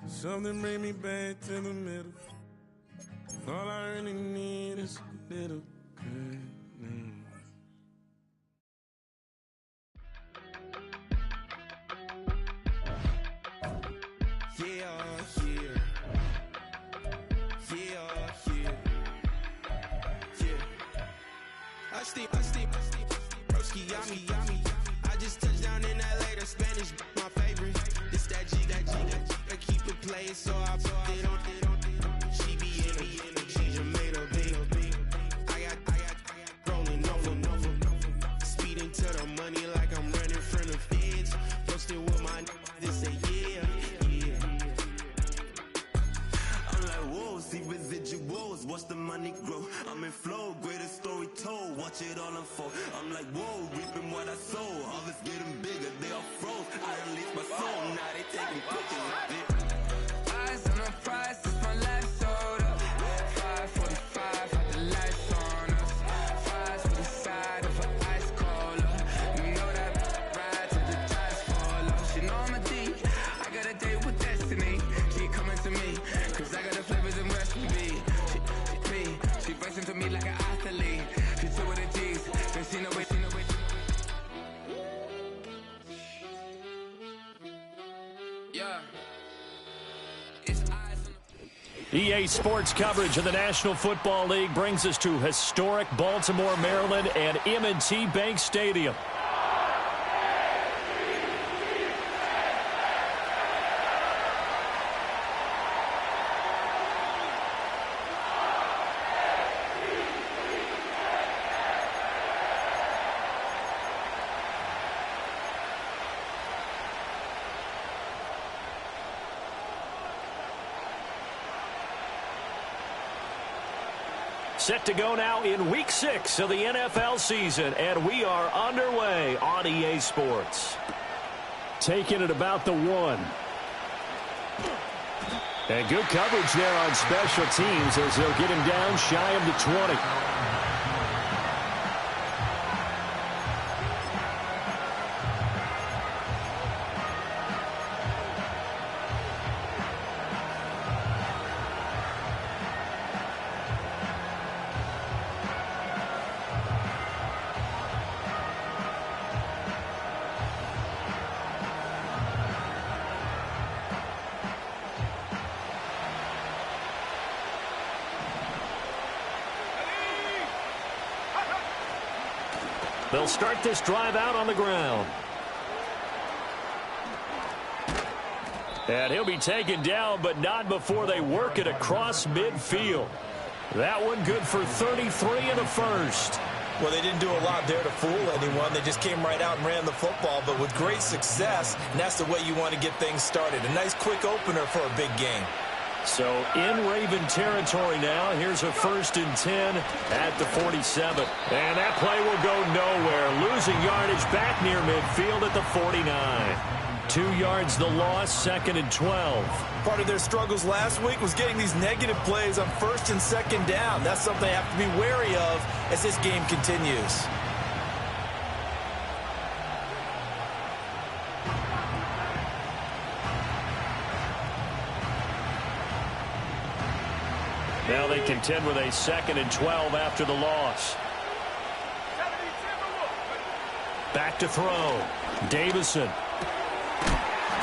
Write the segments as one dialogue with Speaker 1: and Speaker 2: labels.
Speaker 1: Something bring me back to the middle. All I really need is a little good news.
Speaker 2: Broski, yummy. I just touched down in LA, the Spanish, my favorite. This that G, I keep it playing, so I put it on. She be in it, she just made a big. I got rolling over. Speeding to the money like I'm running from the feds. Posted with my this say yeah. I'm like, whoa, see residuals, watch the money grow. I'm in flow, greatest story told, watch it all unfold. I'm like, whoa, reaping what I sow. Harvest getting bigger, they all froze. I unleashed my soul, now they taking pictures of it. Eyes on the prize, it's my life sold up. 5:45, had the lights on us. Fries with the side of an ice cola. You know that ride till the tires fall off. She know I'm a D, I got a date with destiny. She coming to me, cause I got the flavors and recipe. She racing to me like an athlete. She took with the G's, then she know it. Yeah.
Speaker 3: EA Sports coverage of the National Football League brings us to historic Baltimore, Maryland, and M&T Bank Stadium. Set to go now in Week 6 of the NFL season, and we are underway on EA Sports. Taking it about the 1. And good coverage there on special teams as they'll get him down shy of the 20. They'll start this drive out on the ground. And he'll be taken down, but not before they work it across midfield. That one good for 33 and a first.
Speaker 4: Well, they didn't do a lot there to fool anyone. They just came right out and ran the football, but with great success, and that's the way you want to get things started. A nice quick opener for a big game.
Speaker 3: So in Raven territory now. Here's a 1st and 10 at the 47. And that play will go nowhere. Losing yardage back near midfield at the 49. 2 yards the loss, 2nd and 12.
Speaker 4: Part of their struggles last week was getting these negative plays on 1st and 2nd down. That's something they have to be wary of as this game continues.
Speaker 3: Now they contend with a 2nd and 12 after the loss. Back to throw. Davison.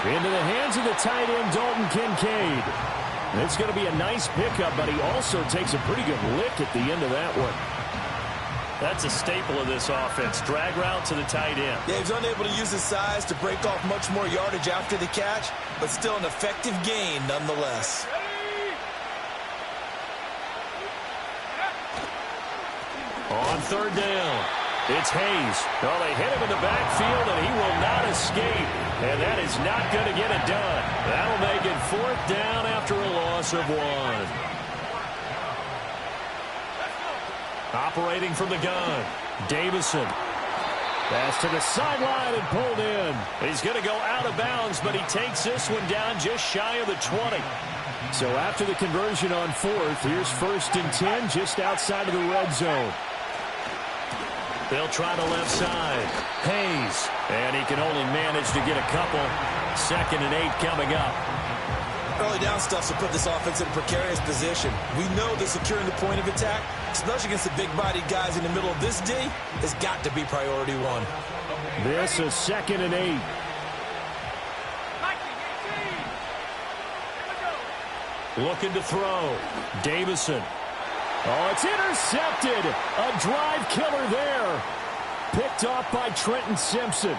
Speaker 3: Into the hands of the tight end, Dalton Kincaid. It's going to be a nice pickup, but he also takes a pretty good lick at the end of that one. That's a staple of this offense. Drag route to the tight end.
Speaker 4: Yeah, he's unable to use his size to break off much more yardage after the catch, but still an effective gain nonetheless.
Speaker 3: On 3rd down, it's Hayes. Well, they hit him in the backfield, and he will not escape. And that is not going to get it done. That'll make it 4th down after a loss of 1. Operating from the gun, Davison. Pass to the sideline and pulled in. He's going to go out of bounds, but he takes this one down just shy of the 20. So after the conversion on 4th, here's 1st and 10 just outside of the red zone. They'll try the left side. Hayes. And he can only manage to get a couple. 2nd and 8 coming up.
Speaker 4: Well, early down stuff will put this offense in a precarious position. We know that securing the point of attack, especially against the big-bodied guys in the middle of this D, has got to be priority one.
Speaker 3: This is 2nd and 8. Looking to throw. Davison. Oh, it's intercepted. A drive killer there. Picked off by Trenton Simpson.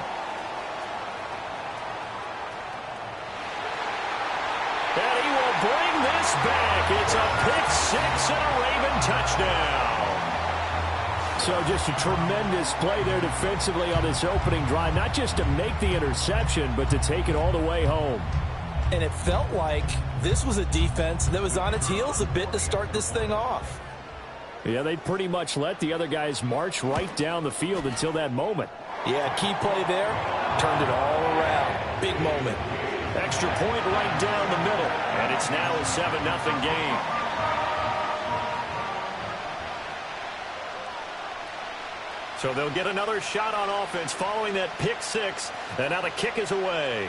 Speaker 3: And he will bring this back. It's a pick-6 and a Raven touchdown. So just a tremendous play there defensively on this opening drive. Not just to make the interception, but to take it all the way home.
Speaker 4: And it felt like this was a defense that was on its heels a bit to start this thing off.
Speaker 3: Yeah, they pretty much let the other guys march right down the field until that moment.
Speaker 4: Yeah, key play there. Turned it all around. Big moment.
Speaker 3: Extra point right down the middle. And it's now a 7-0 game. So they'll get another shot on offense following that pick-6. And now the kick is away.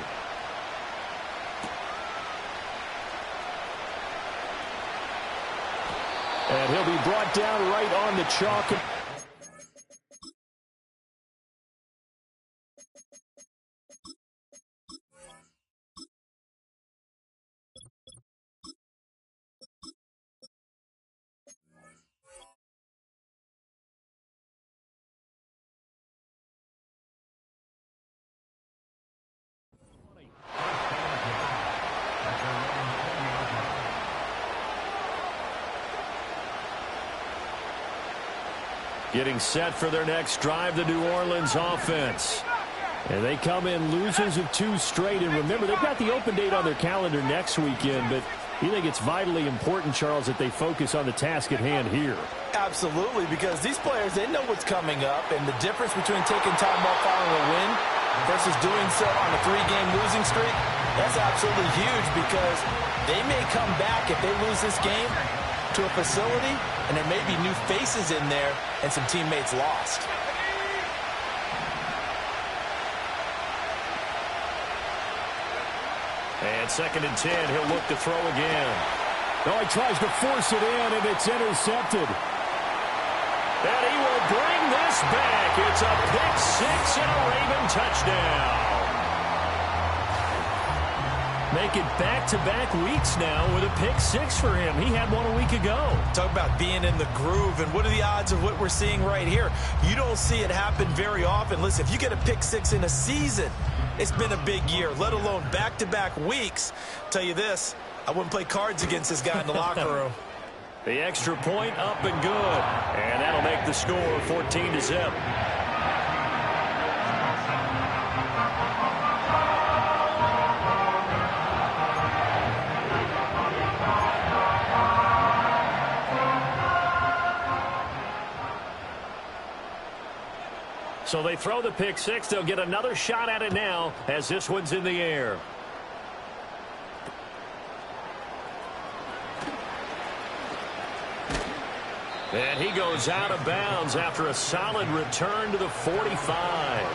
Speaker 3: And he'll be brought down right on the chalk. Getting set for their next drive, the New Orleans offense. And they come in losers of 2 straight. And remember, they've got the open date on their calendar next weekend. But you think it's vitally important, Charles, that they focus on the task at hand here?
Speaker 4: Absolutely, because these players, they know what's coming up. And the difference between taking time off following a win versus doing so on a 3-game losing streak, that's absolutely huge, because they may come back if they lose this game to a facility, and there may be new faces in there and some teammates lost.
Speaker 3: And 2nd and 10, he'll look to throw again. Oh, he tries to force it in, and it's intercepted. And he will bring this back. It's a pick-6 and a Raven touchdown. Make it back-to-back weeks now with a pick-6 for him. He had one a week ago.
Speaker 4: Talk about being in the groove, and what are the odds of what we're seeing right here? You don't see it happen very often. Listen, if you get a pick-6 in a season, it's been a big year, let alone back-to-back weeks. Tell you this, I wouldn't play cards against this guy in the locker room.
Speaker 3: The extra point up and good. And that'll make the score 14-0. So they throw the pick-6. They'll get another shot at it now as this one's in the air. And he goes out of bounds after a solid return to the 45.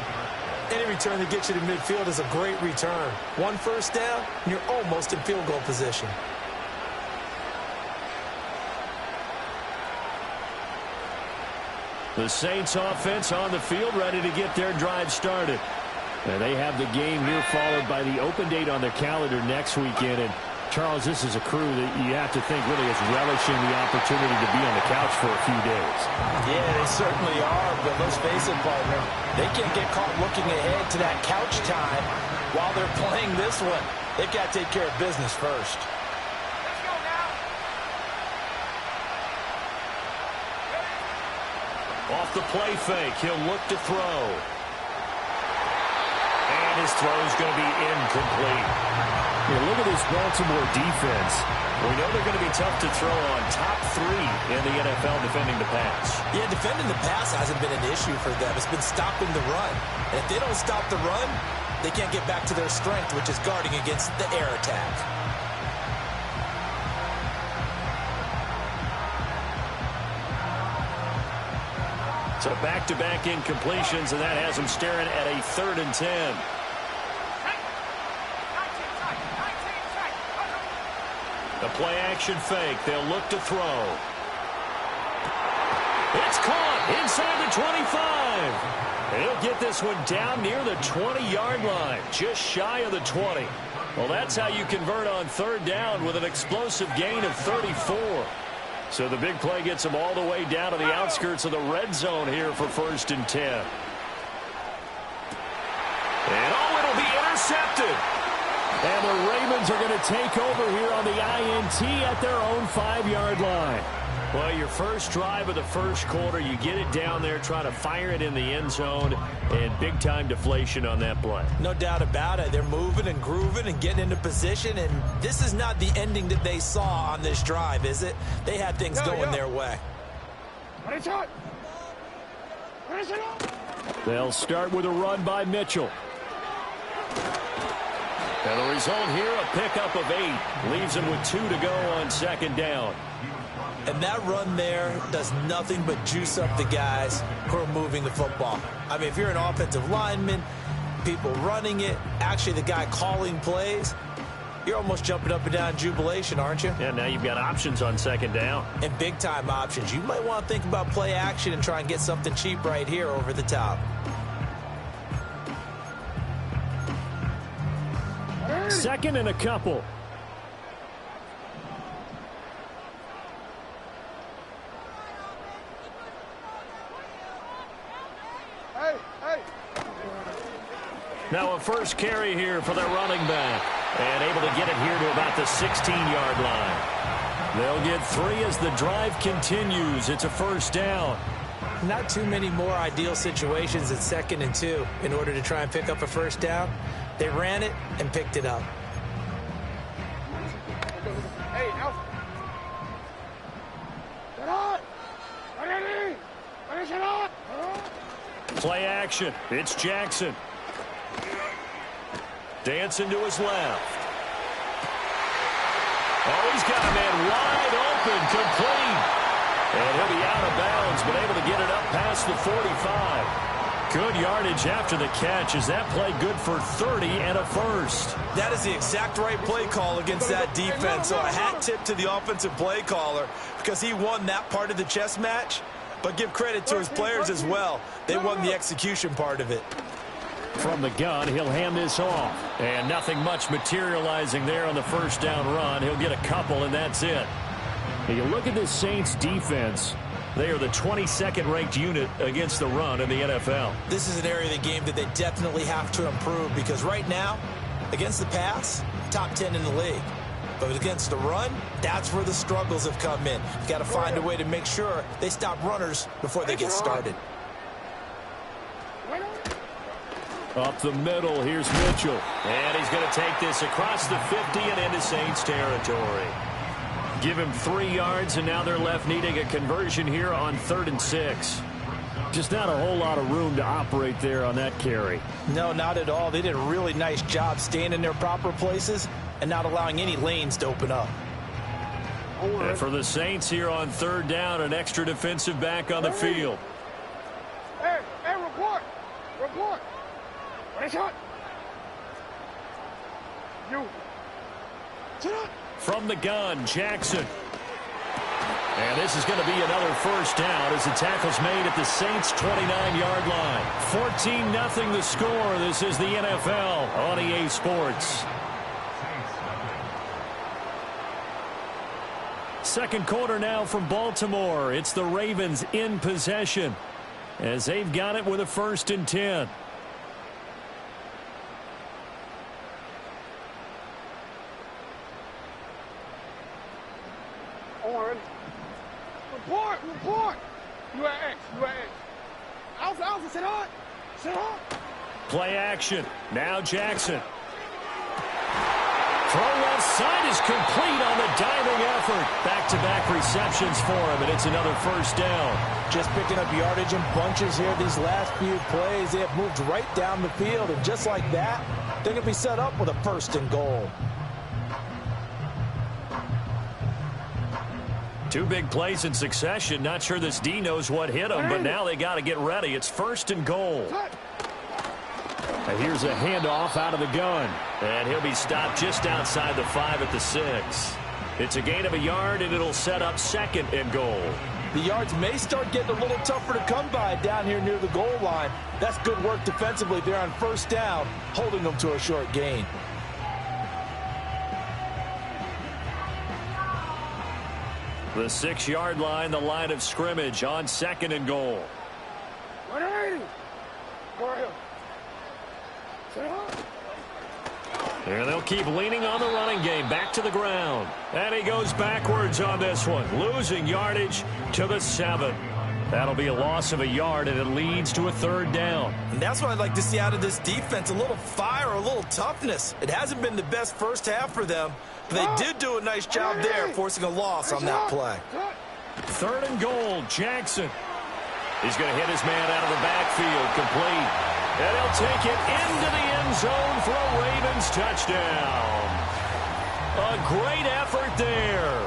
Speaker 4: Any return that gets you to midfield is a great return. 1 first down, and you're almost in field goal position.
Speaker 3: The Saints offense on the field, ready to get their drive started. And they have the game here followed by the open date on their calendar next weekend. And Charles, this is a crew that you have to think really is relishing the opportunity to be on the couch for a few days.
Speaker 4: Yeah, they certainly are, but let's face it, partner, they can't get caught looking ahead to that couch time while they're playing this one. They've got to take care of business first.
Speaker 3: Off the play fake, he'll look to throw. And his throw's going to be incomplete. Yeah, look at this Baltimore defense. We know they're going to be tough to throw on. Top 3 in the NFL defending the pass.
Speaker 4: Yeah, defending the pass hasn't been an issue for them. It's been stopping the run. And if they don't stop the run, they can't get back to their strength, which is guarding against the air attack.
Speaker 3: So back-to-back incompletions, and that has them staring at a 3rd and 10. The play action fake. They'll look to throw. It's caught inside the 25. He'll get this one down near the 20-yard line, just shy of the 20. Well, that's how you convert on third down with an explosive gain of 34. So the big play gets them all the way down to the outskirts of the red zone here for 1st and 10. And it'll be intercepted. And the Ravens are going to take over here on the INT at their own 5-yard line. Well, your first drive of the first quarter, you get it down there, try to fire it in the end zone, and big-time deflation on that play.
Speaker 4: No doubt about it. They're moving and grooving and getting into position, and this is not the ending that they saw on this drive, is it? They had things going their way.
Speaker 3: They'll start with a run by Mitchell. And the result here, a pickup of 8. Leaves him with 2 to go on 2nd down.
Speaker 4: And that run there does nothing but juice up the guys who are moving the football. I mean, if you're an offensive lineman, people running it, actually the guy calling plays, you're almost jumping up and down in jubilation, aren't you?
Speaker 3: Yeah, now you've got options on 2nd down.
Speaker 4: And big-time options. You might want to think about play action and try and get something cheap right here over the top.
Speaker 3: 2nd and a couple. Now a first carry here for their running back. And able to get it here to about the 16-yard line. They'll get 3 as the drive continues. It's a 1st down.
Speaker 4: Not too many more ideal situations at 2nd and 2 in order to try and pick up a 1st down. They ran it and picked it up.
Speaker 3: Play action. It's Jackson. Dancing to his left. Oh, he's got a man wide open, complete. And he'll be out of bounds, but able to get it up past the 45. Good yardage after the catch. Is that play good for 30 and a 1st?
Speaker 4: That is the exact right play call against that defense. So a hat tip to the offensive play caller because he won that part of the chess match. But give credit to his players as well. They won the execution part of it.
Speaker 3: From the gun, he'll hand this off. And nothing much materializing there on the 1st down run. He'll get a couple, and that's it. Now you look at this Saints defense. They are the 22nd ranked unit against the run in the NFL.
Speaker 4: This is an area of the game that they definitely have to improve because right now, against the pass, top 10 in the league. But against the run, that's where the struggles have come in. You've got to find a way to make sure they stop runners before they get started.
Speaker 3: Up the middle, here's Mitchell. And he's going to take this across the 50 and into Saints territory. Give him 3 yards, and now they're left needing a conversion here on 3rd and 6. Just not a whole lot of room to operate there on that carry.
Speaker 4: No, not at all. They did a really nice job staying in their proper places and not allowing any lanes to open up.
Speaker 3: And for the Saints here on 3rd down, an extra defensive back on the field.
Speaker 5: Hey, report. What is it? You.
Speaker 3: From the gun, Jackson. And this is going to be another 1st down as the tackle's made at the Saints' 29-yard line. 14-0 the score. This is the NFL on EA Sports. 2nd quarter now from Baltimore. It's the Ravens in possession as they've got it with a 1st and 10.
Speaker 5: Report. You at X. Alpha, sit on.
Speaker 3: Play action. Now Jackson. Throw left side is complete on the diving effort. Back-to-back receptions for him, and it's another 1st down.
Speaker 4: Just picking up yardage in bunches here these last few plays. They have moved right down the field, and just like that, they're going to be set up with a 1st and goal.
Speaker 3: 2 big plays in succession. Not sure this D knows what hit him, but now they got to get ready. It's 1st and goal. And here's a handoff out of the gun. And he'll be stopped just outside the 5 at the 6. It's a gain of a yard, and it'll set up 2nd and goal.
Speaker 4: The yards may start getting a little tougher to come by down here near the goal line. That's good work defensively there on 1st down, holding them to a short gain.
Speaker 3: The 6-yard line, the line of scrimmage on 2nd and goal.
Speaker 5: 180. Go right here. Set up.
Speaker 3: And they'll keep leaning on the running game. Back to the ground. And he goes backwards on this one. Losing yardage to the 7. That'll be a loss of a yard, and it leads to a 3rd down.
Speaker 4: And that's what I'd like to see out of this defense, a little fire, a little toughness. It hasn't been the best first half for them, but they did do a nice job there, forcing a loss on that play.
Speaker 3: 3rd and goal, Jackson. He's going to hit his man out of the backfield, complete. And he'll take it into the end zone for a Ravens touchdown. A great effort there.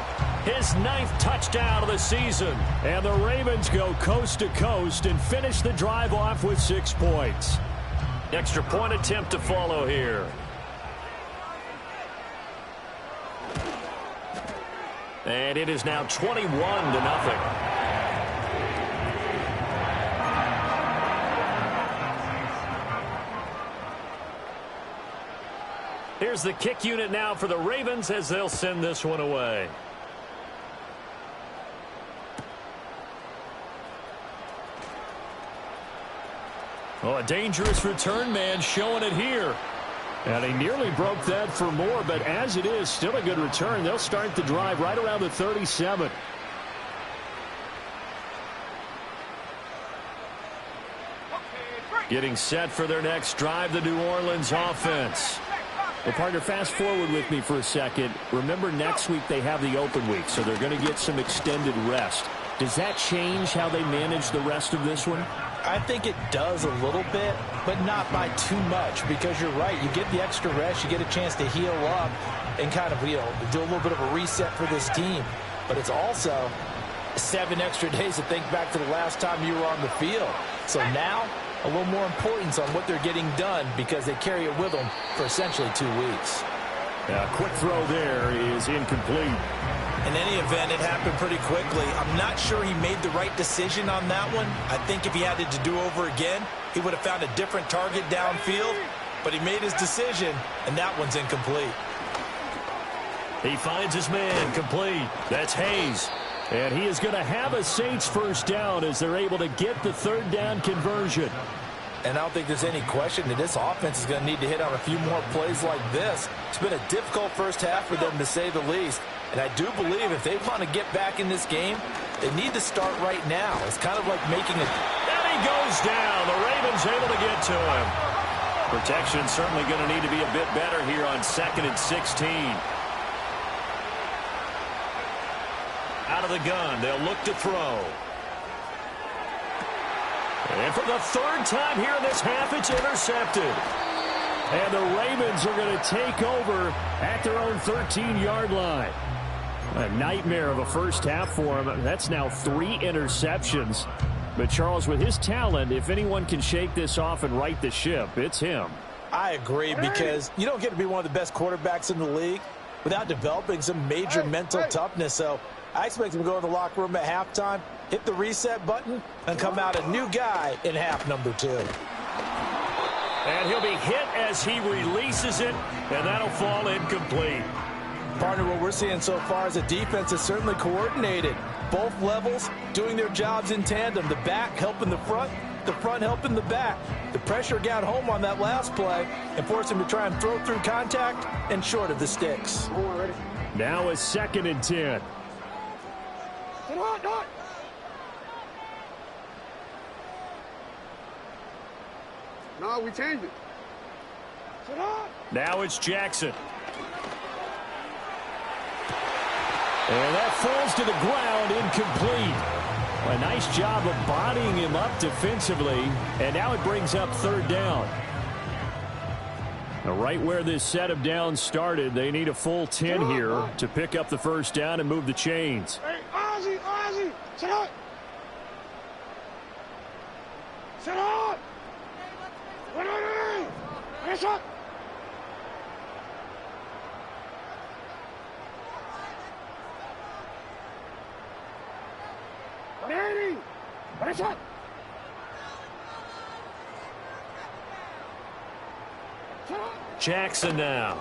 Speaker 3: His 9th touchdown of the season. And the Ravens go coast to coast and finish the drive off with 6 points. Extra point attempt to follow here. And it is now 21-0. Here's the kick unit now for the Ravens as they'll send this one away. Oh, a dangerous return man showing it here. And he nearly broke that for more, but as it is, still a good return. They'll start the drive right around the 37. Getting set for their next drive, the New Orleans offense. Well, partner, fast forward with me for a second. Remember, next week they have the open week, so they're going to get some extended rest. Does that change how they manage the rest of this one?
Speaker 4: I think it does a little bit, but not by too much, because you're right. You get the extra rest. You get a chance to heal up and kind of, do a little bit of a reset for this team. But it's also 7 extra days to think back to the last time you were on the field. So now, a little more importance on what they're getting done because they carry it with them for essentially 2 weeks.
Speaker 3: A quick throw there is incomplete.
Speaker 4: In any event, it happened pretty quickly. I'm not sure he made the right decision on that one. I think if he had it to do over again, he would have found a different target downfield. But he made his decision, and that one's incomplete.
Speaker 3: He finds his man complete. That's Hayes. And he is going to have a Saints first down as they're able to get the 3rd down conversion.
Speaker 4: And I don't think there's any question that this offense is going to need to hit on a few more plays like this. It's been a difficult first half for them, to say the least. And I do believe if they want to get back in this game, they need to start right now. It's kind of like making it.
Speaker 3: And he goes down. The Ravens able to get to him. Protection certainly going to need to be a bit better here on 2nd and 16. Out of the gun, they'll look to throw. And for the 3rd time here in this half, it's intercepted. And the Ravens are going to take over at their own 13-yard line. A nightmare of a first half for him. That's now 3 interceptions. But Charles, with his talent, if anyone can shake this off and right the ship, it's him.
Speaker 4: I agree, because you don't get to be one of the best quarterbacks in the league without developing some major mental toughness. So I expect him to go in the locker room at halftime, hit the reset button, and come out a new guy in half number 2.
Speaker 3: And he'll be hit as he releases it, and that'll fall incomplete.
Speaker 4: Partner, what we're seeing so far is a defense is certainly coordinated. Both levels doing their jobs in tandem. The back helping the front helping the back. The pressure got home on that last play and forced him to try and throw through contact and short of the sticks.
Speaker 3: Now it's 2nd and 10.
Speaker 5: No, we changed it.
Speaker 3: Now it's Jackson. And that falls to the ground, incomplete. A nice job of bodying him up defensively, and now it brings up 3rd down. Now, right where this set of downs started, they need a full 10 here to pick up the first down and move the chains.
Speaker 5: Hey, Ozzy, sit up. Sit up. Finish up. Ready. Ready, shot.
Speaker 3: Jackson now.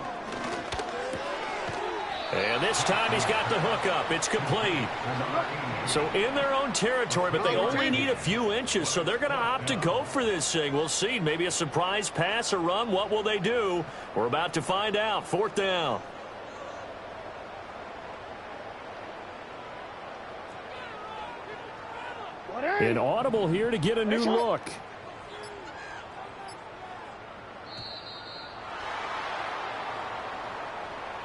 Speaker 3: And this time he's got the hook up. It's complete. So in their own territory, but they only need a few inches, so they're going to opt to go for this thing. We'll see. Maybe a surprise pass or run. What will they do? We're about to find out. 4th down. Inaudible here to get a new look.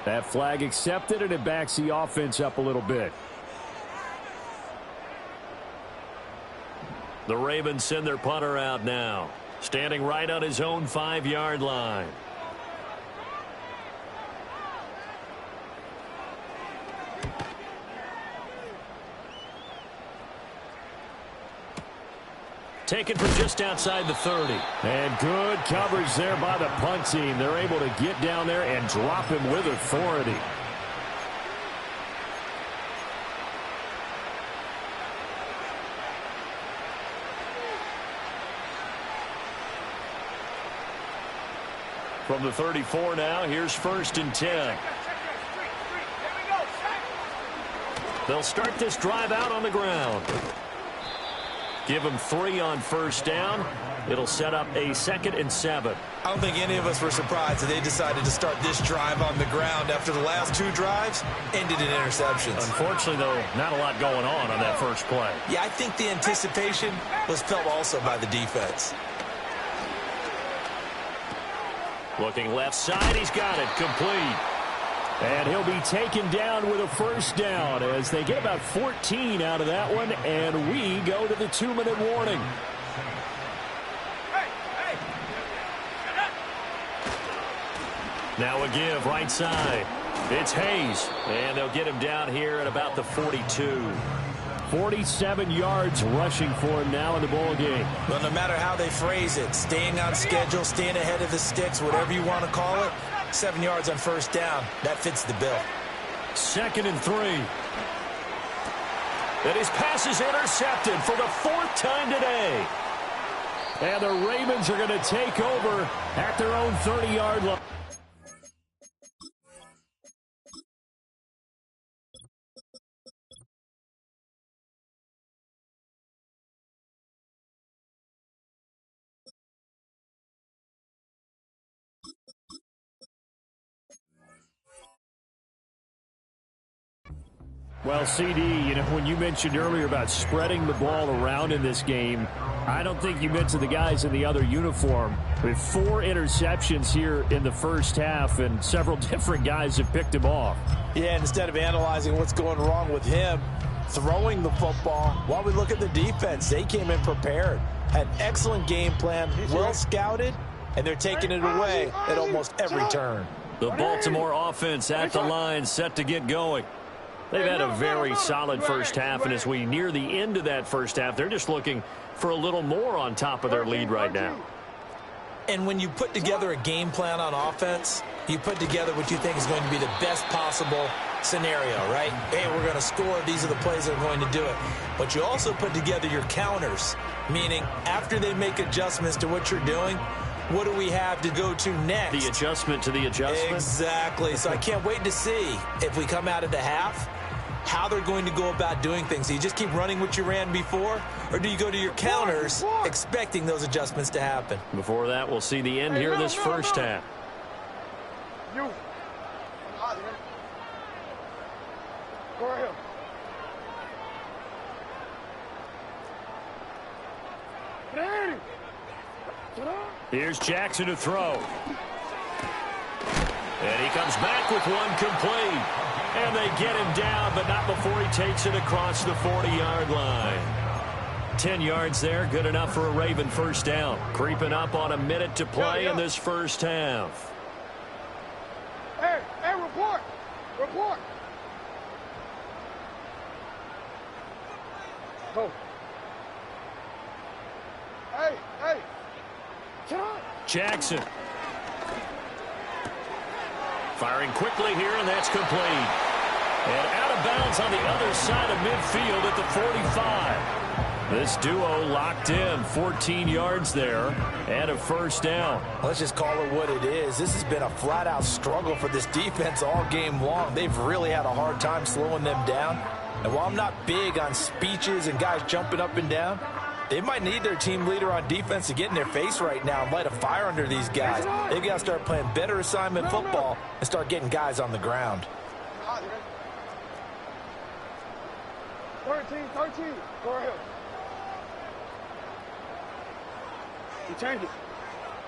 Speaker 3: That flag accepted, and it backs the offense up a little bit. The Ravens send their punter out now, standing right on his own 5-yard line. Taken from just outside the 30. And good coverage there by the punt team. They're able to get down there and drop him with authority. From the 34 now, here's 1st and 10. They'll start this drive out on the ground. Give them 3 on 1st down. It'll set up a 2nd and 7.
Speaker 4: I don't think any of us were surprised that they decided to start this drive on the ground after the last 2 drives ended in interceptions.
Speaker 3: Unfortunately, though, not a lot going on that first play.
Speaker 4: Yeah, I think the anticipation was felt also by the defense.
Speaker 3: Looking left side, he's got it, complete. And he'll be taken down with a 1st down as they get about 14 out of that one, and we go to the 2-minute warning. Now a give, right side. It's Hayes, and they'll get him down here at about the 42. 47 yards rushing for him now in the ball game.
Speaker 4: Well, no matter how they phrase it, staying on schedule, staying ahead of the sticks, whatever you want to call it, 7 yards on 1st down. That fits the bill.
Speaker 3: 2nd and 3. And his pass is intercepted for the 4th time today. And the Ravens are going to take over at their own 30-yard line. Well, CD, you know, when you mentioned earlier about spreading the ball around in this game, I don't think you mentioned the guys in the other uniform. With 4 interceptions here in the first half, and several different guys have picked him off.
Speaker 4: Yeah, instead of analyzing what's going wrong with him, throwing the football, while we look at the defense, they came in prepared. Had an excellent game plan, well scouted, and they're taking it away at almost every turn.
Speaker 3: The Baltimore offense at the line, set to get going. They've had a very solid first half, and as we near the end of that first half, they're just looking for a little more on top of their lead right now.
Speaker 4: And when you put together a game plan on offense, you put together what you think is going to be the best possible scenario, right? Hey, we're going to score. These are the plays that are going to do it. But you also put together your counters, meaning after they make adjustments to what you're doing, what do we have to go to next?
Speaker 3: The adjustment to the adjustment?
Speaker 4: Exactly. So I can't wait to see if we come out of the half, how they're going to go about doing things. Do you just keep running what you ran before, or do you go to your counters expecting those adjustments to happen?
Speaker 3: Before that, we'll see the end here of this first half.
Speaker 5: You. Go ahead. Ready.
Speaker 3: Here's Jackson to throw. And he comes back with one complete. And they get him down, but not before he takes it across the 40-yard line. 10 yards there, good enough for a Raven first down. Creeping up on a minute to play in this first half.
Speaker 5: Hey, report. Report. Go. Hey.
Speaker 3: Jackson. Firing quickly here, and that's complete. And out of of bounds on the other side of midfield at the 45. This duo locked in, 14 yards there and a first down.
Speaker 4: Let's just call it what it is. This has been a flat-out struggle for this defense all game long. They've really had a hard time slowing them down. And while I'm not big on speeches and guys jumping up and down, they might need their team leader on defense to get in their face right now and light a fire under these guys. They've got to start playing better assignment football and start getting guys on the ground.
Speaker 5: 13. Go ahead. You change it.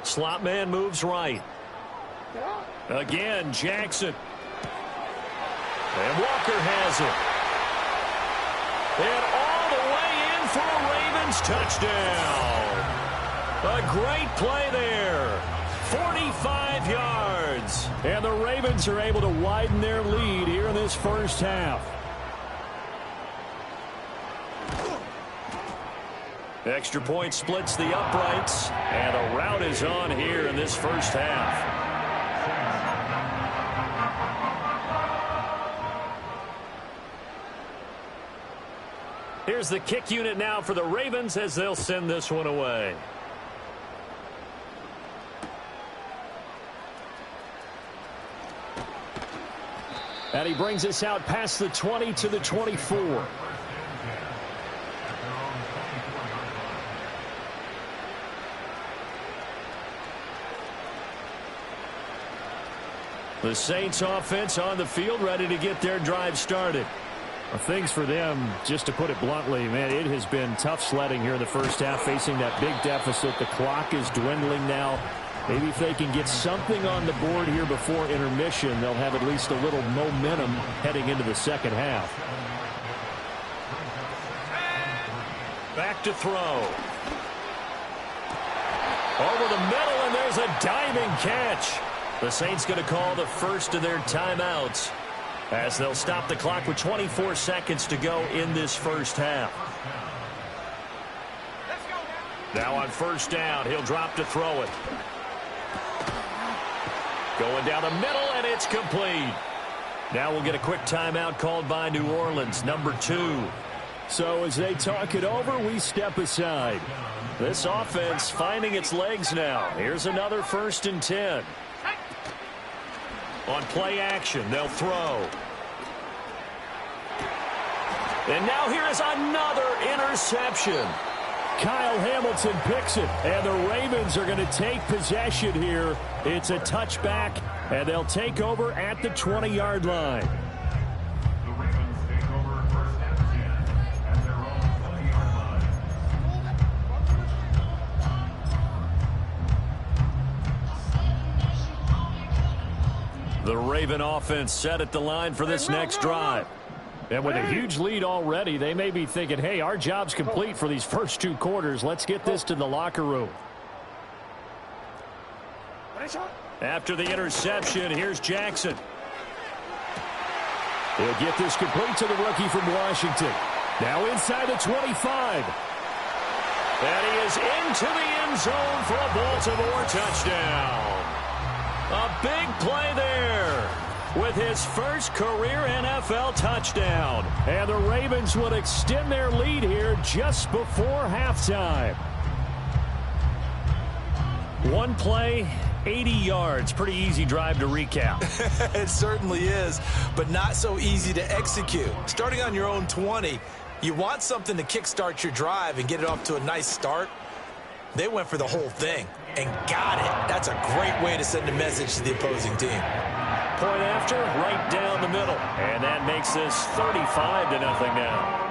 Speaker 3: Slot man moves right. Again, Jackson. And Walker has it. And all the way in for a Ravens touchdown. A great play there. 45 yards. And the Ravens are able to widen their lead here in this first half. Extra point splits the uprights, and a rout is on here in this first half. Here's the kick unit now for the Ravens as they'll send this one away. And he brings us out past the 20 to the 24. The Saints offense on the field, ready to get their drive started. Well, things for them, just to put it bluntly, man, it has been tough sledding here in the first half, facing that big deficit. The clock is dwindling now. Maybe if they can get something on the board here before intermission, they'll have at least a little momentum heading into the second half. Back to throw. Over the middle, and there's a diving catch. The Saints going to call the first of their timeouts as they'll stop the clock with 24 seconds to go in this first half. Now on first down, he'll drop to throw it. Going down the middle, and it's complete. Now we'll get a quick timeout called by New Orleans, number 2. So as they talk it over, we step aside. This offense finding its legs now. Here's another 1st and 10. On play action, they'll throw. And now here is another interception. Kyle Hamilton picks it, and the Ravens are going to take possession here. It's a touchback, and they'll take over at the 20-yard line.
Speaker 6: The Ravens take over 1st and 10 at their own 20-yard line.
Speaker 3: The Raven offense set at the line for this next drive. And with a huge lead already, they may be thinking, hey, our job's complete for these first 2 quarters. Let's get this to the locker room. After the interception, here's Jackson. He'll get this complete to the rookie from Washington. Now inside the 25. And he is into the end zone for a Baltimore touchdown. A big play there with his first career NFL touchdown. And the Ravens will extend their lead here just before halftime. One play, 80 yards. Pretty easy drive to recap.
Speaker 4: It certainly is, but not so easy to execute. Starting on your own 20, you want something to kickstart your drive and get it off to a nice start. They went for the whole thing and got it. That's a great way to send a message to the opposing team.
Speaker 3: Point after, right down the middle. And that makes this 35-0 now.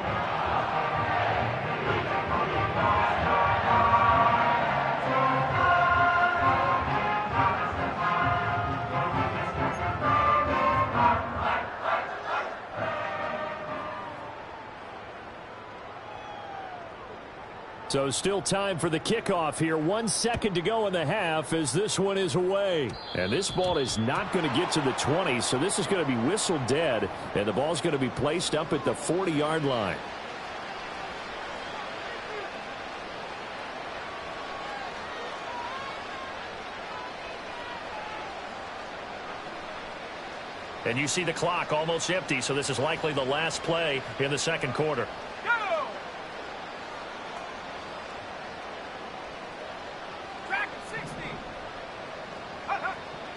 Speaker 3: So still time for the kickoff here. 1 second to go in the half as this one is away. And this ball is not going to get to the 20, so this is going to be whistled dead. And the ball's going to be placed up at the 40-yard line. And you see the clock almost empty, so this is likely the last play in the second quarter.
Speaker 5: Go! Track 60.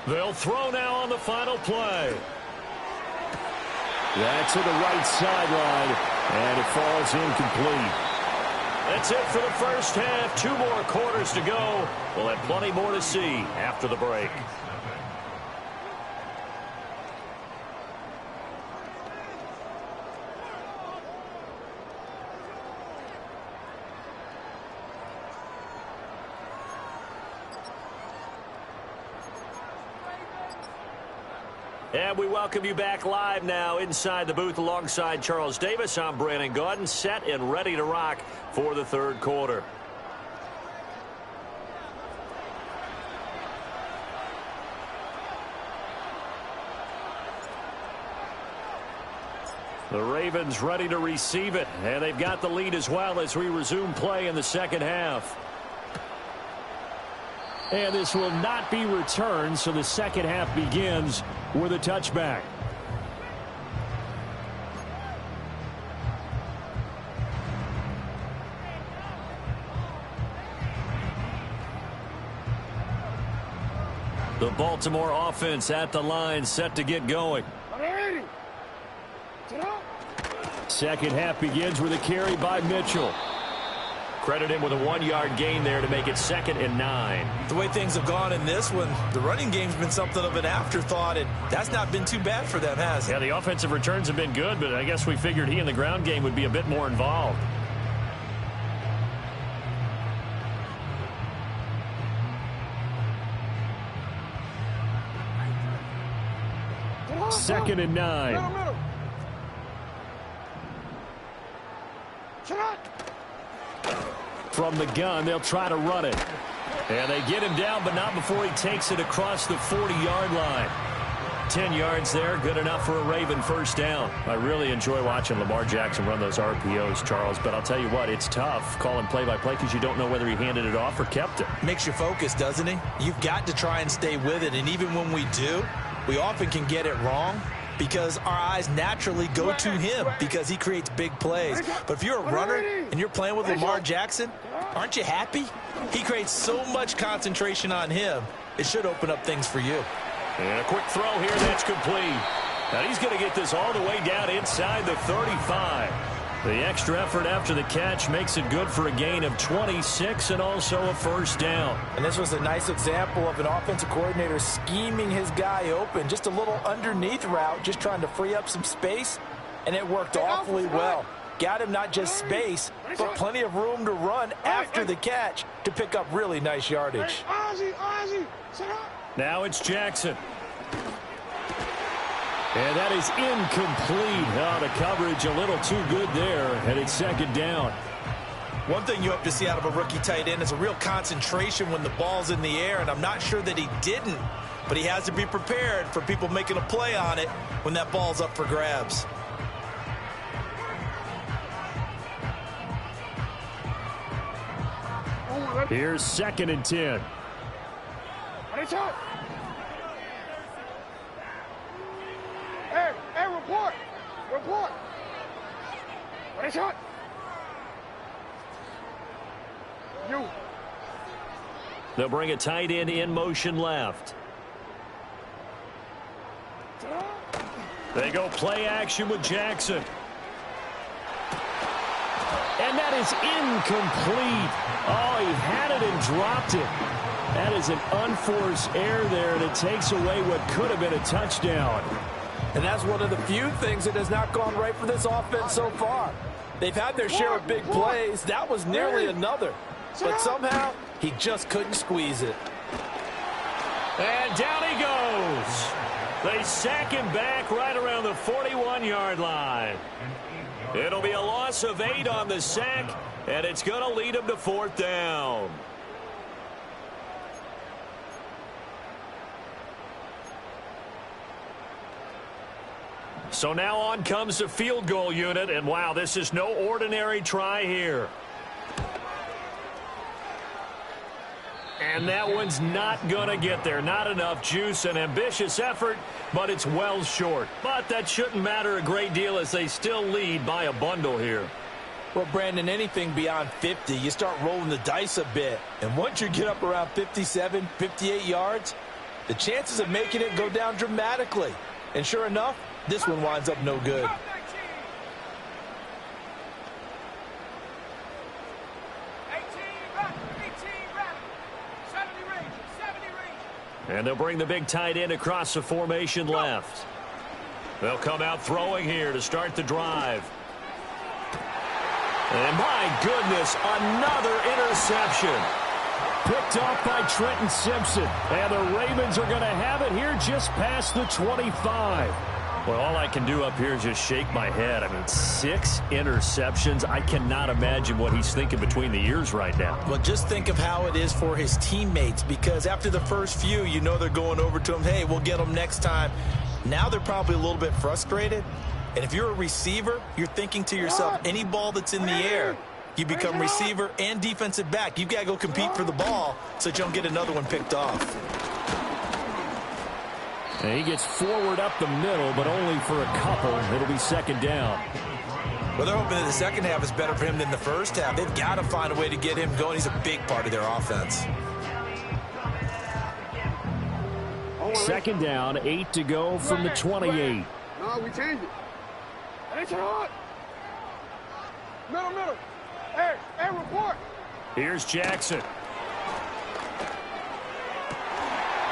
Speaker 3: They'll throw now on the final play. That's to the right sideline, and it falls incomplete. That's it for the first half. 2 more quarters to go. We'll have plenty more to see after the break. And we welcome you back live now inside the booth alongside Charles Davis. I'm Brandon Gaudin, set and ready to rock for the third quarter. The Ravens ready to receive it, and they've got the lead as well as we resume play in the second half. And this will not be returned, so the second half begins with a touchback. The Baltimore offense at the line, set to get going. Second half begins with a carry by Mitchell. Credit him with a 1-yard gain there to make it 2nd and 9.
Speaker 4: The way things have gone in this one, the running game's been something of an afterthought, and that's not been too bad for them, has it?
Speaker 3: Yeah, the offensive returns have been good, but I guess we figured he in the ground game would be a bit more involved. Second and 9. From the gun, they'll try to run it. And they get him down, but not before he takes it across the 40-yard line. 10 yards there, good enough for a Raven first down. I really enjoy watching Lamar Jackson run those RPOs, Charles, but I'll tell you what, it's tough calling play-by-play because you don't know whether he handed it off or kept it.
Speaker 4: Makes you focus, doesn't he? You've got to try and stay with it, and even when we do, we often can get it wrong because our eyes naturally go to him because he creates big plays. But if you're a runner and you're playing with Lamar Jackson, aren't you happy? He creates so much concentration on him, it should open up things for you.
Speaker 3: And a quick throw here, that's complete. Now he's going to get this all the way down inside the 35. The extra effort after the catch makes it good for a gain of 26 and also a first down.
Speaker 4: And this was a nice example of an offensive coordinator scheming his guy open. Just a little underneath route, just trying to free up some space, and it worked awfully well. Got him not just space, but plenty of room to run after the catch to pick up really nice yardage.
Speaker 3: Now it's Jackson. And that is incomplete. Oh, the coverage a little too good there, and it's second down.
Speaker 4: One thing you have to see out of a rookie tight end is a real concentration when the ball's in the air, and I'm not sure that he didn't, but he has to be prepared for people making a play on it when that ball's up for grabs.
Speaker 3: Here's 2nd and 10.
Speaker 5: Hey, report. What is it? You.
Speaker 3: They'll bring a tight end in motion left. They go play action with Jackson. And that is incomplete. Oh, he had it and dropped it. That is an unforced error there, and it takes away what could have been a touchdown.
Speaker 4: And that's one of the few things that has not gone right for this offense so far. They've had their share of big plays. That was nearly another. But somehow, he just couldn't squeeze it.
Speaker 3: And down he goes. They sack him back right around the 41-yard line. It'll be a loss of 8 on the sack, and it's going to lead him to 4th down. So now on comes the field goal unit, and wow, this is no ordinary try here. And that one's not going to get there. Not enough juice. An ambitious effort, but it's well short. But that shouldn't matter a great deal as they still lead by a bundle here.
Speaker 4: Well, Brandon, anything beyond 50, you start rolling the dice a bit. And once you get up around 57, 58 yards, the chances of making it go down dramatically. And sure enough, this one winds up no good.
Speaker 3: And they'll bring the big tight end across the formation left. They'll come out throwing here to start the drive. And my goodness, another interception. Picked off by Trenton Simpson. And the Ravens are going to have it here just past the 25. Well, all I can do up here is just shake my head. I mean, 6 interceptions. I cannot imagine what he's thinking between the ears right now.
Speaker 4: Well, just think of how it is for his teammates, because after the first few, you know they're going over to him, hey, we'll get them next time. Now they're probably a little bit frustrated. And if you're a receiver, you're thinking to yourself, any ball that's in the air, you become receiver and defensive back. You've got to go compete for the ball so that you don't get another one picked off.
Speaker 3: And he gets forward up the middle, but only for a couple. It'll be second down.
Speaker 4: Well, they're hoping that the second half is better for him than the first half. They've got to find a way to get him going. He's a big part of their offense.
Speaker 3: Second down, 8 to go from the 28.
Speaker 5: No, we changed it. It's hard. Middle. Hey, report.
Speaker 3: Here's Jackson.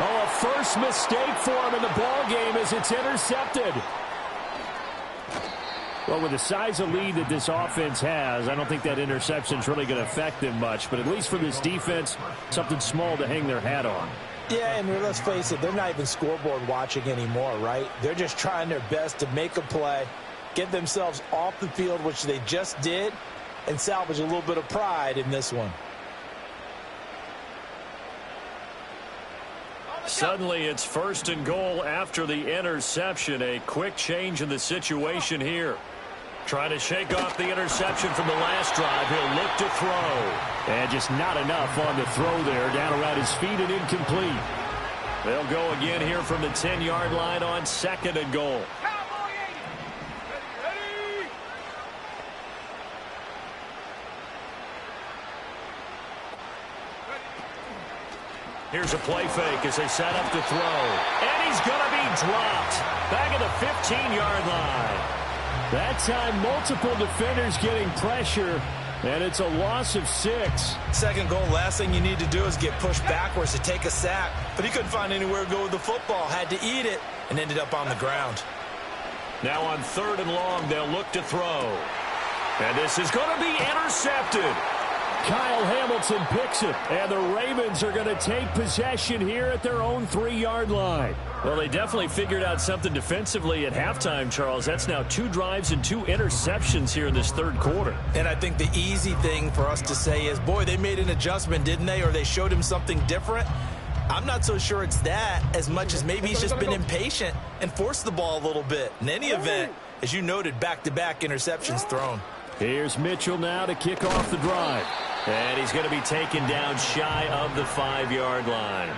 Speaker 3: Oh, a first mistake for him in the ball game as it's intercepted. Well, with the size of lead that this offense has, I don't think that interception's really going to affect them much. But at least for this defense, something small to hang their hat on.
Speaker 4: Yeah, and let's face it, they're not even scoreboard watching anymore, right? They're just trying their best to make a play, get themselves off the field, which they just did, and salvage a little bit of pride in this one.
Speaker 3: Suddenly, it's first and goal after the interception. A quick change in the situation here. Trying to shake off the interception from the last drive. He'll look to throw. And just not enough on the throw there. Down around his feet and incomplete. They'll go again here from the 10-yard line on second and goal. Here's a play fake as they set up to throw. And he's going to be dropped. Back at the 15-yard line. That time, multiple defenders getting pressure, and it's a loss of 6.
Speaker 4: Second goal, last thing you need to do is get pushed backwards to take a sack. But he couldn't find anywhere to go with the football. Had to eat it and ended up on the ground.
Speaker 3: Now on third and long, they'll look to throw. And this is going to be intercepted. Kyle Hamilton picks it, and the Ravens are going to take possession here at their own 3-yard line. Well, they definitely figured out something defensively at halftime, Charles. That's now 2 drives and 2 interceptions here in this third quarter.
Speaker 4: And I think the easy thing for us to say is, boy, they made an adjustment, didn't they? Or they showed him something different. I'm not so sure it's that as much as maybe he's just been impatient and forced the ball a little bit. In any event, as you noted, back-to-back interceptions thrown.
Speaker 3: Here's Mitchell now to kick off the drive. And he's going to be taken down shy of the 5-yard line.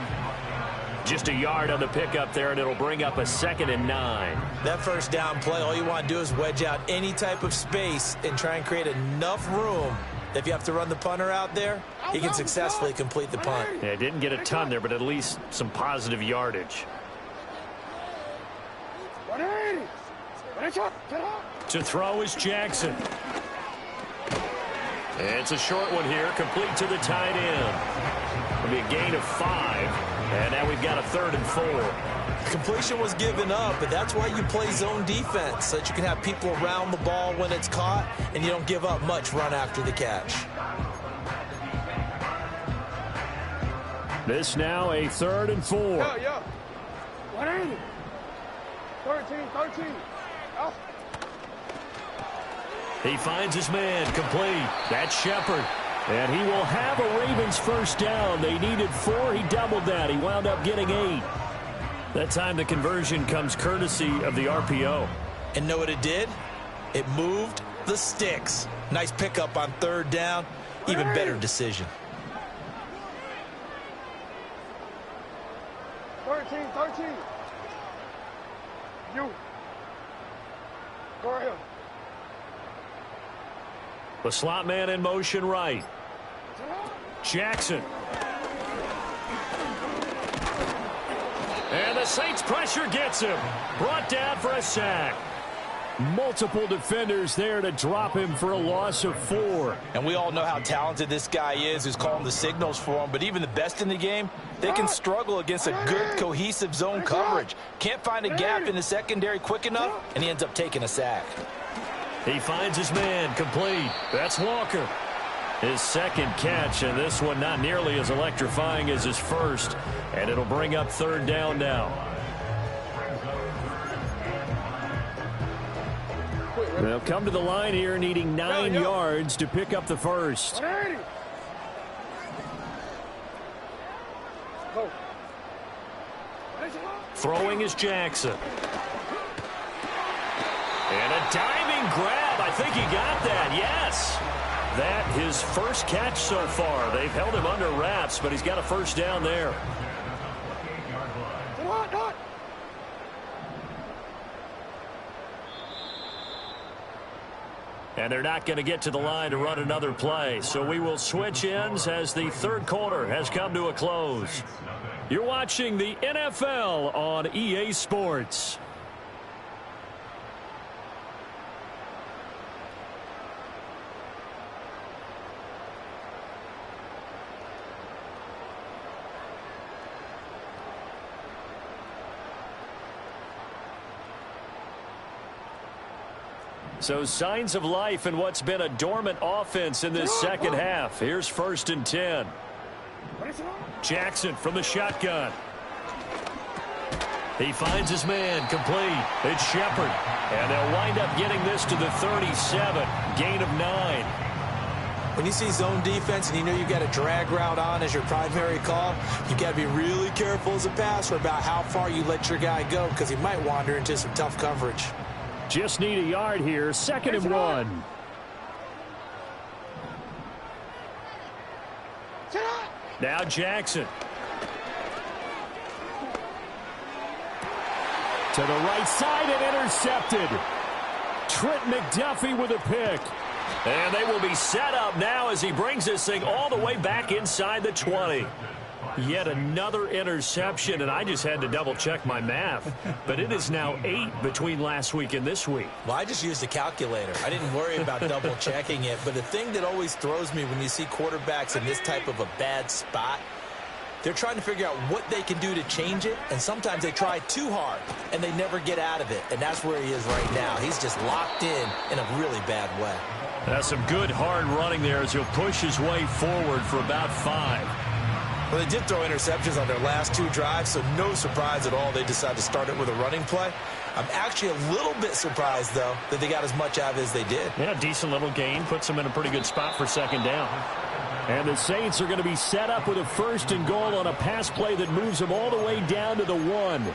Speaker 3: Just a yard on the pickup there, and it'll bring up a 2nd and 9.
Speaker 4: That first down play, all you want to do is wedge out any type of space and try and create enough room. If you have to run the punter out there, he can successfully complete the punt.
Speaker 3: Yeah, didn't get a ton there, but at least some positive yardage. To throw is Jackson. It's a short one here, complete to the tight end. It'll be a gain of 5, and now we've got a 3rd and 4.
Speaker 4: Completion was given up, but that's why you play zone defense, so that you can have people around the ball when it's caught, and you don't give up much run after the catch.
Speaker 3: This now a 3rd and 4.
Speaker 5: Yeah. 180. 13. Oh.
Speaker 3: He finds his man, complete. That's Shepard. And he will have a Ravens first down. They needed 4. He doubled that. He wound up getting 8. That time the conversion comes courtesy of the RPO.
Speaker 4: And know what it did? It moved the sticks. Nice pickup on 3rd down. Even better decision.
Speaker 5: 13. You. Go right here.
Speaker 3: The slot man in motion right. Jackson. And the Saints pressure gets him. Brought down for a sack. Multiple defenders there to drop him for a loss of 4.
Speaker 4: And we all know how talented this guy is who's calling the signals for him. But even the best in the game, they can struggle against a good, cohesive zone coverage. Can't find a gap in the secondary quick enough, and he ends up taking a sack.
Speaker 3: He finds his man complete. That's Walker. His second catch, and this one not nearly as electrifying as his first. And it'll bring up 3rd down now. They'll come to the line here needing 9 yards to pick up the first. Throwing is Jackson. And a diving grab. I think he got that. Yes. That his first catch so far. They've held him under wraps, but he's got a first down there. And they're not going to get to the line to run another play. So we will switch ends as the 3rd quarter has come to a close. You're watching the NFL on EA Sports. So signs of life in what's been a dormant offense in this second half. Here's 1st and 10. Jackson from the shotgun. He finds his man complete. It's Shepard. And they'll wind up getting this to the 37. Gain of 9.
Speaker 4: When you see zone defense and you know you've got a drag route on as your primary call, you've got to be really careful as a passer about how far you let your guy go because he might wander into some tough coverage.
Speaker 3: Just need a yard here. 2nd and 1. Now Jackson. To the right side and intercepted. Trent McDuffie with a pick. And they will be set up now as he brings this thing all the way back inside the 20. Yet another interception, and I just had to double-check my math. But it is now 8 between last week and this week.
Speaker 4: Well, I just used a calculator. I didn't worry about double-checking it. But the thing that always throws me when you see quarterbacks in this type of a bad spot, they're trying to figure out what they can do to change it, and sometimes they try too hard, and they never get out of it. And that's where he is right now. He's just locked in a really bad way.
Speaker 3: That's some good hard running there as he'll push his way forward for about 5.
Speaker 4: Well, they did throw interceptions on their last 2 drives, so no surprise at all they decided to start it with a running play. I'm actually a little bit surprised, though, that they got as much out of it as they did.
Speaker 3: Yeah, decent little gain. Puts them in a pretty good spot for 2nd down. And the Saints are going to be set up with a 1st and goal on a pass play that moves them all the way down to the 1.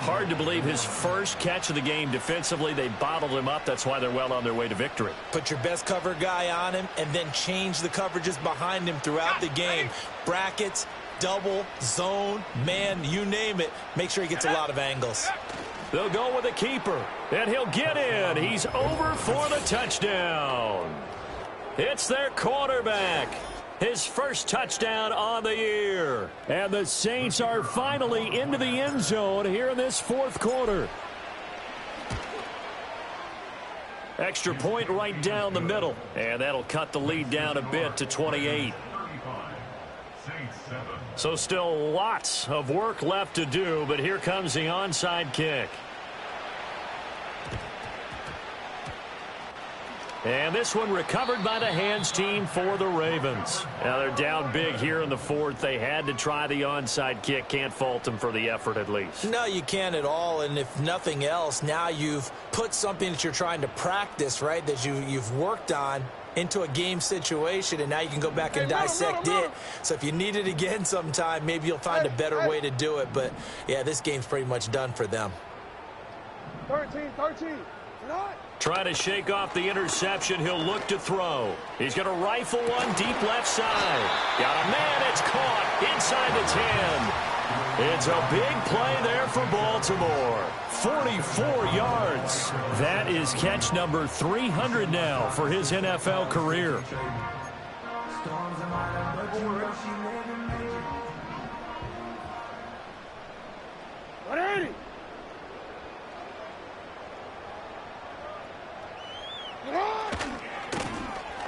Speaker 3: Hard to believe his first catch of the game defensively. They bottled him up. That's why they're well on their way to victory.
Speaker 4: Put your best cover guy on him and then change the coverages behind him throughout the game. Brackets, double, zone, man, you name it. Make sure he gets a lot of angles.
Speaker 3: They'll go with a keeper, and he'll get in. He's over for the touchdown. It's their quarterback. His first touchdown on the year. And the Saints are finally into the end zone here in this 4th quarter. Extra point right down the middle. And that'll cut the lead down a bit to 28. So still lots of work left to do, but here comes the onside kick. And this one recovered by the hands team for the Ravens. Now they're down big here in the 4th. They had to try the onside kick. Can't fault them for the effort at least.
Speaker 4: No, you can't at all. And if nothing else, now you've put something that you're trying to practice, right, that you've worked on into a game situation, and now you can go back and dissect it. So if you need it again sometime, maybe you'll find a better way to do it. But, yeah, this game's pretty much done for them.
Speaker 5: 13.
Speaker 3: Trying to shake off the interception. He'll look to throw. He's going to rifle one deep left side. Got a man. It's caught inside the 10. It's a big play there for Baltimore. 44 yards. That is catch number 300 now for his NFL career.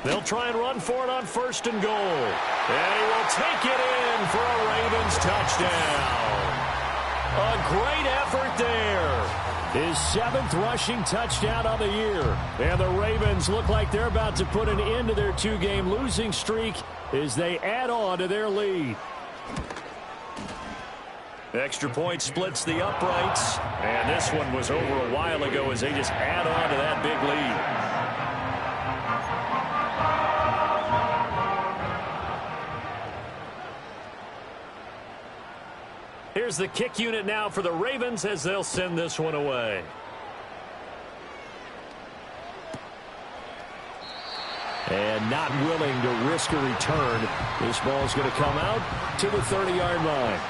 Speaker 3: They'll try and run for it on 1st and goal. And he will take it in for a Ravens touchdown. A great effort there. His 7th rushing touchdown on the year. And the Ravens look like they're about to put an end to their 2-game losing streak as they add on to their lead. Extra point splits the uprights. And this one was over a while ago as they just add on to that big lead. Here's the kick unit now for the Ravens as they'll send this one away. And not willing to risk a return. This ball's going to come out to the 30-yard line.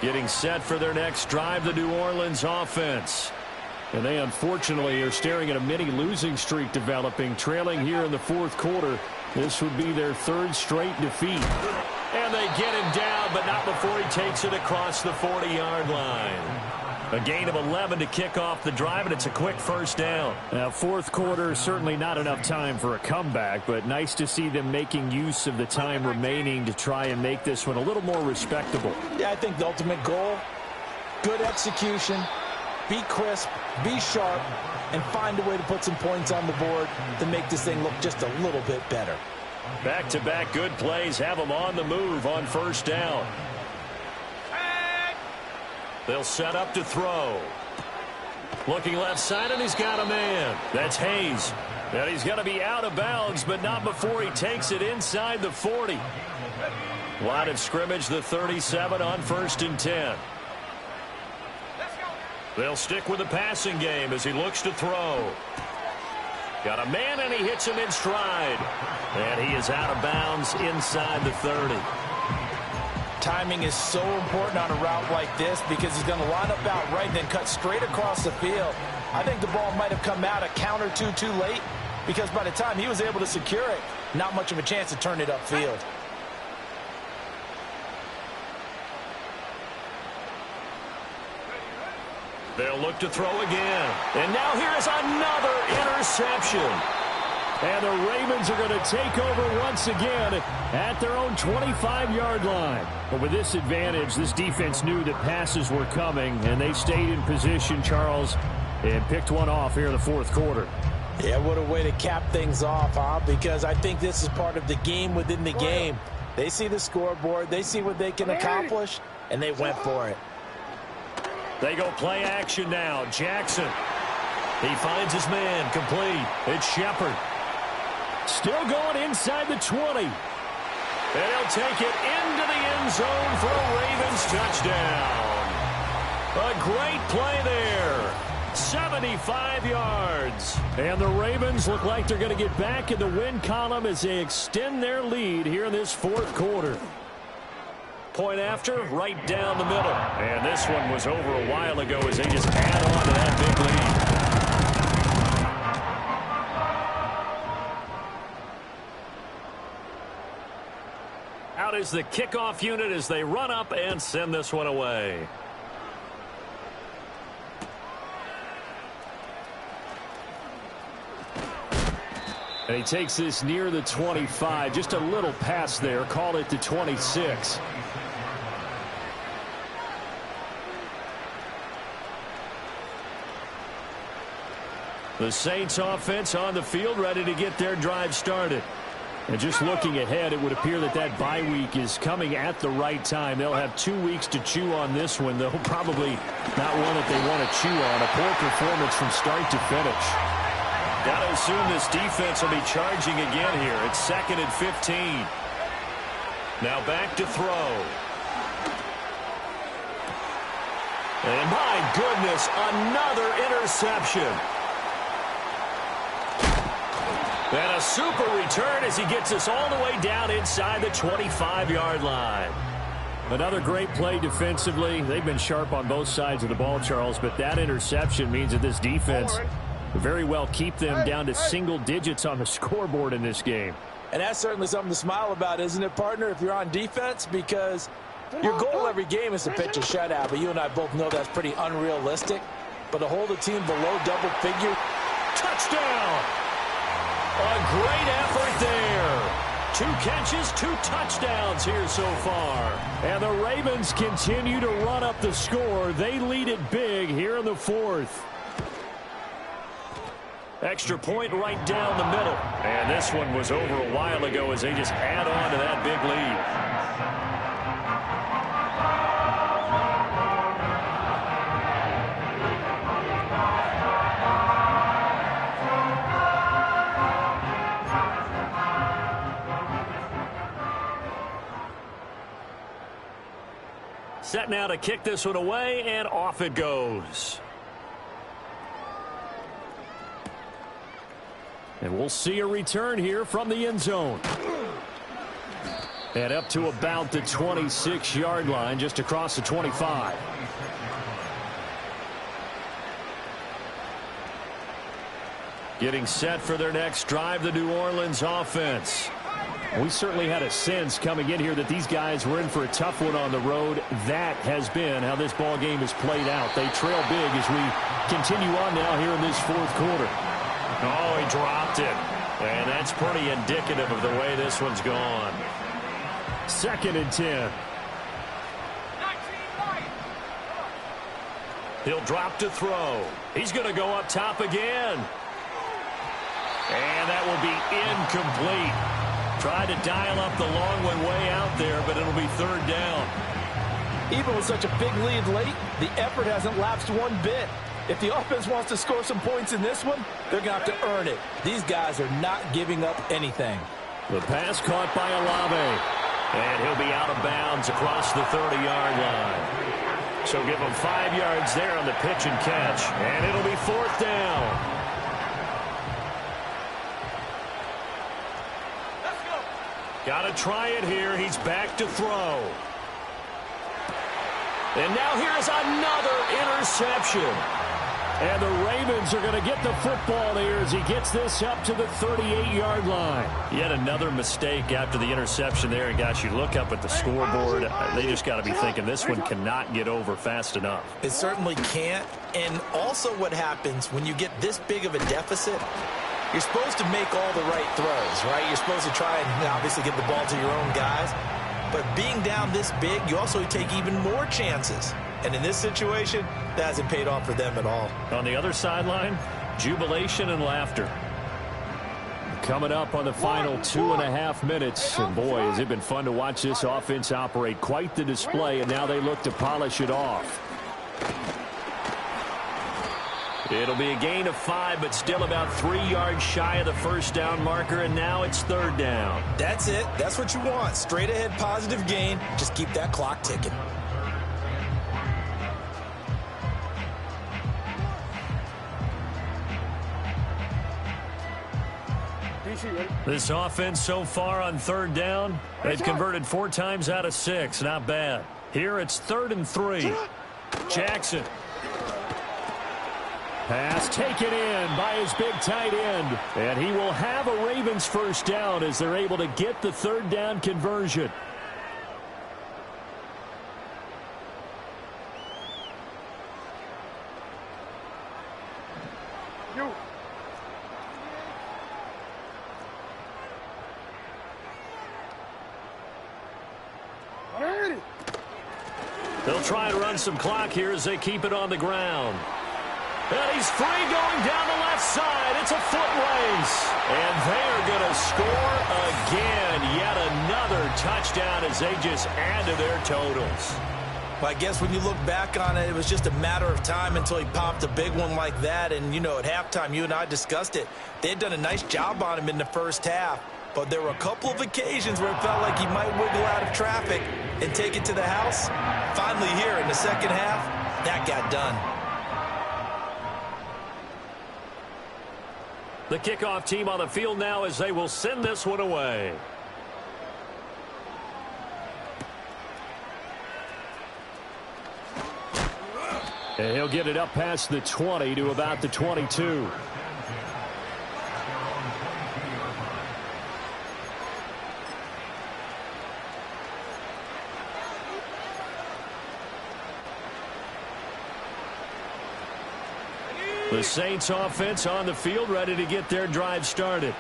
Speaker 3: Getting set for their next drive, the New Orleans offense. And they unfortunately are staring at a mini losing streak developing, trailing here in the 4th quarter. This would be their 3rd straight defeat. And they get him down, but not before he takes it across the 40-yard line. A gain of 11 to kick off the drive, and it's a quick 1st down. Now, 4th quarter, certainly not enough time for a comeback, but nice to see them making use of the time remaining to try and make this one a little more respectable.
Speaker 4: Yeah, I think the ultimate goal, good execution, be crisp, be sharp, and find a way to put some points on the board to make this thing look just a little bit better.
Speaker 3: Back-to-back good plays have them on the move on 1st down. They'll set up to throw. Looking left side, and he's got a man. That's Hayes. And he's going to be out of bounds, but not before he takes it inside the 40. Line of scrimmage, the 37 on 1st and 10. They'll stick with the passing game as he looks to throw. Got a man, and he hits him in stride. And he is out of bounds inside the 30.
Speaker 4: Timing is so important on a route like this because he's going to line up out right and then cut straight across the field. I think the ball might have come out a count or two too late because by the time he was able to secure it, not much of a chance to turn it upfield.
Speaker 3: They'll look to throw again. And now here's another interception. And the Ravens are going to take over once again at their own 25-yard line. But with this advantage, this defense knew that passes were coming, and they stayed in position, Charles, and picked one off here in the 4th quarter.
Speaker 4: Yeah, what a way to cap things off, huh? Because I think this is part of the game within the game. They see the scoreboard, they see what they can accomplish, and they went for it.
Speaker 3: They go play action now. Jackson. He finds his man complete. It's Shepard. Still going inside the 20. And he'll take it into the end zone for a Ravens touchdown. A great play there. 75 yards. And the Ravens look like they're going to get back in the win column as they extend their lead here in this 4th quarter. Point after, right down the middle. And this one was over a while ago as they just add on to that big lead. Out is the kickoff unit as they run up and send this one away. And he takes this near the 25. Just a little pass there. Call it the 26. The Saints offense on the field ready to get their drive started. And just looking ahead, it would appear that that bye week is coming at the right time. They'll have 2 weeks to chew on this one, though probably not one that they want to chew on. A poor performance from start to finish. Got to assume this defense will be charging again here. It's 2nd and 15. Now back to throw. And my goodness, another interception. And a super return as he gets us all the way down inside the 25-yard line. Another great play defensively. They've been sharp on both sides of the ball, Charles, but that interception means that this defense very well keep them down to single digits on the scoreboard in this game.
Speaker 4: And that's certainly something to smile about, isn't it, partner, if you're on defense? Because your goal every game is to pitch a shutout, but you and I both know that's pretty unrealistic. But to hold a team below double figure,
Speaker 3: touchdown! A great effort there. 2 catches, 2 touchdowns here so far. And the Ravens continue to run up the score. They lead it big here in the 4th. Extra point right down the middle. And this one was over a while ago as they just add on to that big lead. Set now to kick this one away, and off it goes. And we'll see a return here from the end zone. And up to about the 26-yard line, just across the 25. Getting set for their next drive, the New Orleans offense. We certainly had a sense coming in here that these guys were in for a tough one on the road. That has been how this ball game has played out. They trail big as we continue on now here in this 4th quarter. Oh, he dropped it. And that's pretty indicative of the way this one's gone. 2nd and 10. He'll drop to throw. He's going to go up top again. And that will be incomplete. Tried to dial up the long one way out there, but it'll be 3rd down.
Speaker 4: Even with such a big lead late, the effort hasn't lapsed one bit. If the offense wants to score some points in this one, they're going to have to earn it. These guys are not giving up anything.
Speaker 3: The pass caught by Olave. And he'll be out of bounds across the 30-yard line. So give him 5 yards there on the pitch and catch. And it'll be 4th down. Got to try it here. He's back to throw. And now here's another interception. And the Ravens are going to get the football here as he gets this up to the 38-yard line. Yet another mistake after the interception there. And, gosh, you look up at the scoreboard. They just got to be thinking this one cannot get over fast enough.
Speaker 4: It certainly can't. And also what happens when you get this big of a deficit, you're supposed to make all the right throws, right? You're supposed to try and obviously get the ball to your own guys. But being down this big, you also take even more chances. And in this situation, that hasn't paid off for them at all.
Speaker 3: On the other sideline, jubilation and laughter. Coming up on the final 2.5 minutes. And boy, has it been fun to watch this offense operate. Quite the display, and now they look to polish it off. It'll be a gain of 5, but still about 3 yards shy of the 1st down marker, and now it's 3rd down.
Speaker 4: That's it. That's what you want. Straight ahead positive gain. Just keep that clock ticking.
Speaker 3: This offense so far on 3rd down, they've converted 4 times out of 6. Not bad. Here it's 3rd and 3. Jackson. Pass taken in by his big tight end. And he will have a Ravens 1st down as they're able to get the 3rd down conversion. They'll try and run some clock here as they keep it on the ground. And he's free going down the left side. It's a foot race. And they're going to score again. Yet another touchdown as they just add to their totals.
Speaker 4: Well, I guess when you look back on it, it was just a matter of time until he popped a big one like that. And, you know, at halftime, you and I discussed it. They had done a nice job on him in the first half. But there were a couple of occasions where it felt like he might wiggle out of traffic and take it to the house. Finally here in the second half, that got done.
Speaker 3: The kickoff team on the field now as they will send this one away. And he'll get it up past the 20 to about the 22. The Saints offense on the field, ready to get their drive started.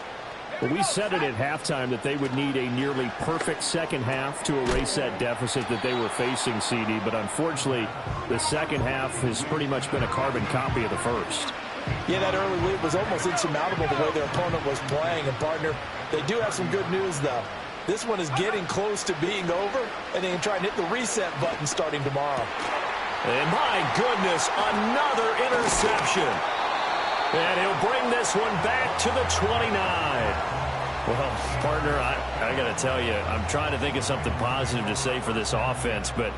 Speaker 3: Well, we said it at halftime that they would need a nearly perfect second half to erase that deficit that they were facing, CD. But unfortunately, the second half has pretty much been a carbon copy of the first.
Speaker 4: Yeah, that early lead was almost insurmountable the way their opponent was playing. And, partner, they do have some good news, though. This one is getting close to being over, and they can try and hit the reset button starting tomorrow.
Speaker 3: And my goodness, another interception. And he'll bring this one back to the 29. Well, partner, I got to tell you, I'm trying to think of something positive to say for this offense, but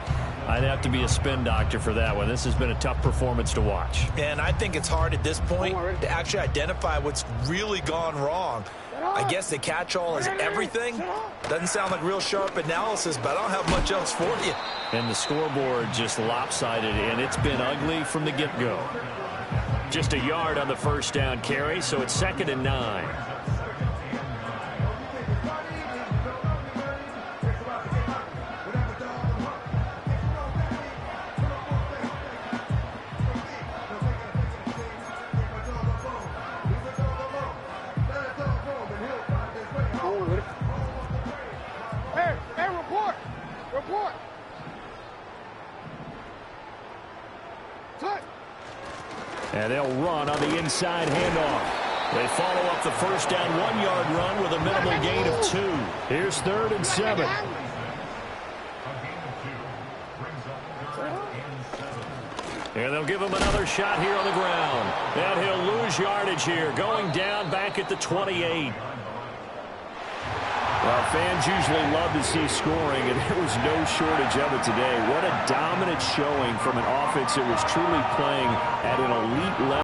Speaker 3: I'd have to be a spin doctor for that one. This has been a tough performance to watch.
Speaker 4: And I think it's hard at this point to actually identify what's really gone wrong. I guess the catch-all is everything. Doesn't sound like real sharp analysis, but I don't have much else for you.
Speaker 3: And the scoreboard just lopsided, and it's been ugly from the get-go. Just a yard on the first down carry, so it's 2nd and 9.
Speaker 5: Report.
Speaker 3: And they'll run on the inside handoff. They follow up the first down 1-yard run with a minimal gain of 2. Here's 3rd and 7. And they'll give him another shot here on the ground. And he'll lose yardage here, going down back at the 28. Well, fans usually love to see scoring, and there was no shortage of it today. What a dominant showing from an offense that was truly playing at an elite level.